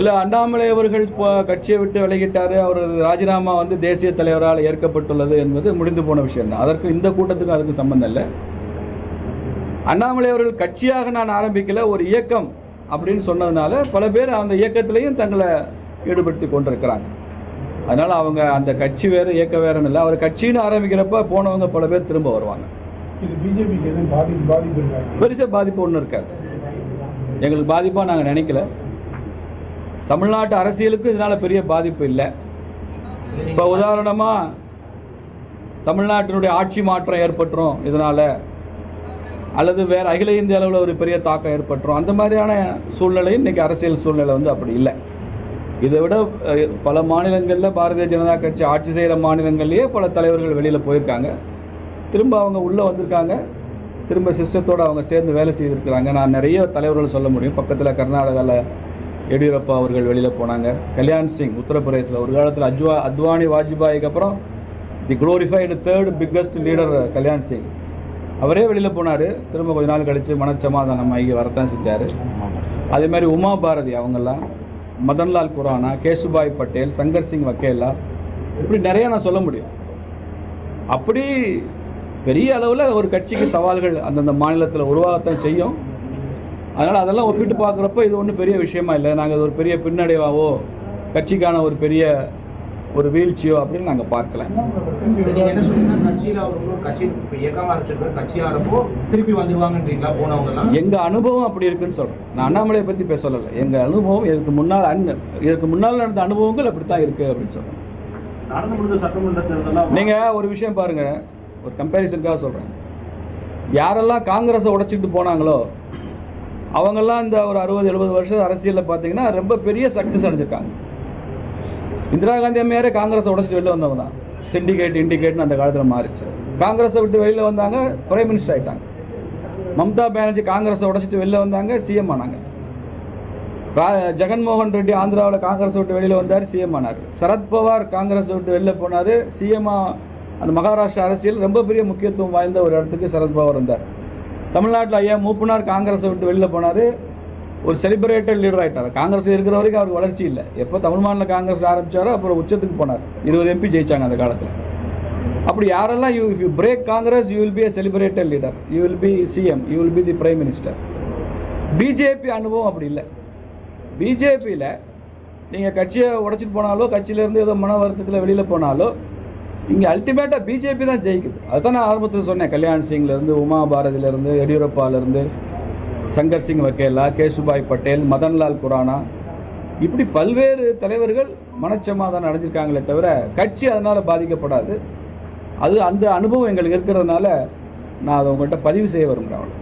இல்லை, அண்ணாமலை அவர்கள் கட்சியை விட்டு விலகிட்டார். அவர் ராஜினாமா தேசிய தலைவரால் ஏற்கப்பட்டுள்ளது என்பது முடிந்து போன விஷயம் தான். அதற்கு இந்த கூட்டத்துக்கும் அதுக்கும் சம்பந்தம் இல்லை. அண்ணாமலை அவர்கள் கட்சியாக நான் ஆரம்பிக்கல, ஒரு இயக்கம் அப்படின்னு சொன்னதுனால பல பேர் அந்த இயக்கத்திலையும் தங்களை ஈடுபடுத்தி கொண்டிருக்கிறாங்க. அதனால் அவங்க அந்த கட்சி வேறு இயக்கம் வேறுன்னு இல்லை. அவர் கட்சின்னு ஆரம்பிக்கிறப்ப போனவங்க பல பேர் திரும்ப வருவாங்க. பெருசாக பாதிப்பு ஒன்றும் இருக்காது. எங்களுக்கு பாதிப்பாக நாங்கள் நினைக்கல. தமிழ்நாட்டு அரசியலுக்கு இதனால் பெரிய பாதிப்பு இல்லை. இப்போ உதாரணமாக தமிழ்நாட்டினுடைய ஆட்சி மாற்றம் ஏற்பட்டுரும் இதனால், அல்லது வேறு அகில இந்திய அளவில் ஒரு பெரிய தாக்கம் ஏற்பட்டுரும், அந்த மாதிரியான சூழ்நிலை இன்றைக்கி அரசியல் சூழ்நிலை அப்படி இல்லை. இதை விட பல மாநிலங்களில் பாரதிய ஜனதா கட்சி ஆட்சி செய்கிற மாநிலங்கள்லேயே பல தலைவர்கள் வெளியில் போயிருக்காங்க. திரும்ப அவங்க உள்ளே வந்திருக்காங்க. திரும்ப சிஸ்டத்தோடு அவங்க சேர்ந்து வேலை செய்திருக்கிறாங்க. நான் நிறைய தலைவர்கள் சொல்ல முடியும். பக்கத்தில் கர்நாடகாவில் எடியூரப்பா அவர்கள் வெளியில் போனாங்க. கல்யாண் சிங் உத்தரப்பிரதேசில் ஒரு காலத்தில் அத்வானி வாஜ்பாய்க்கு அப்புறம் the glorified third biggest leader Kalyan Singh, அவரே வெளியில் போனார். திரும்ப கொஞ்ச நாள் கழித்து மனச்சமாதானம் ஆகி வரத்தான் செஞ்சார். அதே மாதிரி உமா பாரதி அவங்கெல்லாம், மதன்லால் குரானா, கேசுபாய் பட்டேல், சங்கர் சிங் வக்கேலா, இப்படி நிறையா நான் சொல்ல முடியும். அப்படி பெரிய அளவில் ஒரு கட்சிக்கு சவால்கள் அந்தந்த மாநிலத்தில் உருவாகத்தான் செய்யும். அதனால் அதெல்லாம் ஒப்பிட்டு பார்க்குறப்ப இது ஒன்றும் பெரிய விஷயமா இல்லை. நாங்கள் ஒரு பெரிய பின்னடைவாவோ கட்சிக்கான ஒரு பெரிய ஒரு வீழ்ச்சியோ அப்படின்னு நாங்கள் பார்க்கல. எங்கள் அனுபவம் அப்படி இருக்குன்னு சொல்கிறேன். நான் அண்ணாமலையை பற்றி பேச சொல்லலை. எங்கள் அனுபவம் இதுக்கு முன்னால் நடந்த அனுபவங்கள் அப்படி தான் இருக்குது அப்படின்னு சொல்கிறேன். நீங்கள் ஒரு விஷயம் பாருங்கள், ஒரு கம்பேரிசனுக்காக சொல்கிறேன். யாரெல்லாம் காங்கிரஸை உடைச்சிட்டு போனாங்களோ அவங்கெல்லாம் இந்த ஒரு 60-70 வருஷம் அரசியலில் பார்த்தீங்கன்னா ரொம்ப பெரிய சக்ஸஸ் அடைஞ்சிருக்காங்க. இந்திரா காந்தி அம்மையாரே காங்கிரஸை உடைச்சிட்டு வெளில வந்தவங்க தான். இண்டிகேட்னு அந்த காலத்தில் மாறிச்சு. காங்கிரஸை விட்டு வெளியில் வந்தாங்க, பிரைம் மினிஸ்டர் ஆகிட்டாங்க. மம்தா பானர்ஜி காங்கிரஸை உடைச்சிட்டு வெளில வந்தாங்க, சிஎம் ஆனாங்க. ஜெகன்மோகன் ரெட்டி ஆந்திராவில் காங்கிரஸை விட்டு வெளியில் வந்தார், சிஎம் ஆனார். சரத்பவார் காங்கிரஸை விட்டு வெளில போனார், சிஎம். அந்த மகாராஷ்டிரா அரசியல் ரொம்ப பெரிய முக்கியத்துவம் வாய்ந்த ஒரு இடத்துக்கு சரத்பவார் வந்தார். தமிழ்நாட்டில் ஐயா மூப்பனார் காங்கிரஸை விட்டு வெளியில் போனார், ஒரு செலிப்ரேட்டட் லீடர் ஆகிட்டார். காங்கிரஸ் இருக்கிற வரைக்கும் அவருக்கு வளர்ச்சி இல்லை. எப்போ தமிழ் மாநில காங்கிரஸ் ஆரம்பித்தாரோ அப்புறம் உச்சத்துக்கு போனார். 20 MP ஜெயிச்சாங்க அந்த காலத்தில். அப்படி யாரெல்லாம் you break Congress, you will be a celebrated leader, you will be CM, you will be the prime minister. BJP அனுபவம் அப்படி இல்லை. பிஜேபியில் நீங்கள் கட்சியை உடைச்சிட்டு போனாலோ, கட்சியிலேருந்து ஏதோ மன வருத்தத்தில் வெளியில் போனாலோ, இங்கே அல்டிமேட்டாக பிஜேபி தான் ஜெயிக்குது. அதுதான் நான் ஆரம்பத்தில் சொன்னேன். கல்யாண் சிங்லேருந்து, உமா பாரதியிலேருந்து, எடியூரப்பாலேருந்து, சங்கர் சிங் வக்கேலா, கேசுபாய் பட்டேல், மதன்லால் குரானா, இப்படி பல்வேறு தலைவர்கள் மனச்சமாதானம் அடைஞ்சிருக்காங்களே தவிர கட்சி அதனால் பாதிக்கப்படாது. அது அந்த அனுபவம் எங்களுக்கு இருக்கிறதுனால நான் அதை உங்கள்கிட்ட பதிவு செய்ய விரும்புகிறேன்.